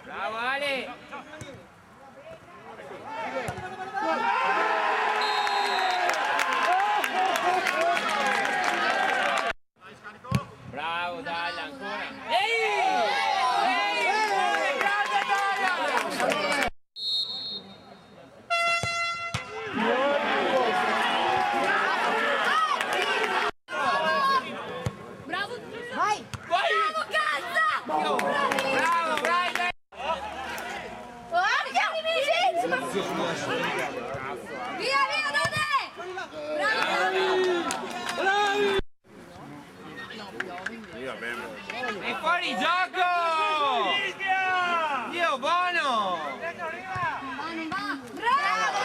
Bravo Ale! Bravo, dai, ancora! Grande Dalia! Bravo! Vai! Vai! Bravo, cazzo! Bravo, bravo! Via, via, Dode! Bravo! È fuori gioco! Dio buono! Non va! Bravo!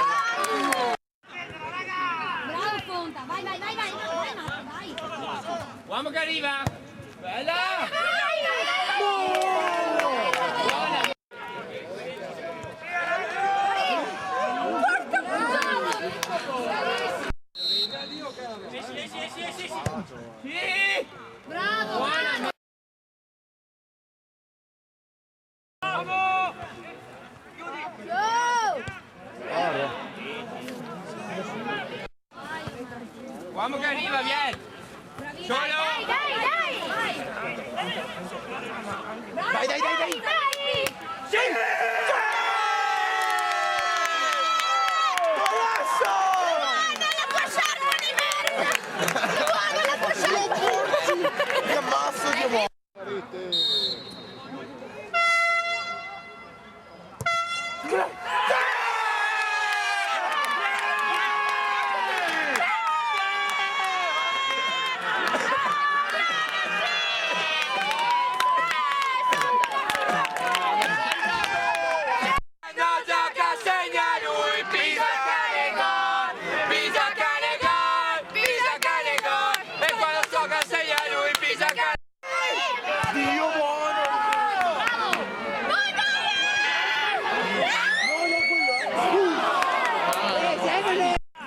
Bravo, Fonta! Vai, vai, vai, vai! Vai, Marco, vai! Uomo che arriva! Bella! Sì! Bravo! Bravo! Uomo che arriva, vieni! Solo! Dai, dai, dai! Dai, dai, dai, dai! Sì! Che ammazzo di uomo!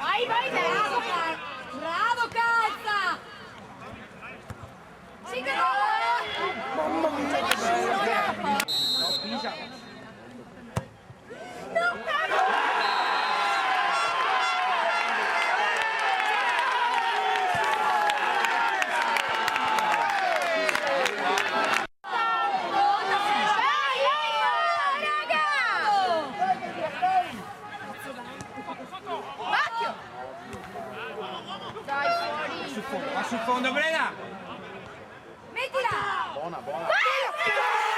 Vai, vai, bravo, bravo, cazzo! Sì, che mamma mia, Va sul fondo, Brena! mettila! Buona, buona! Vai!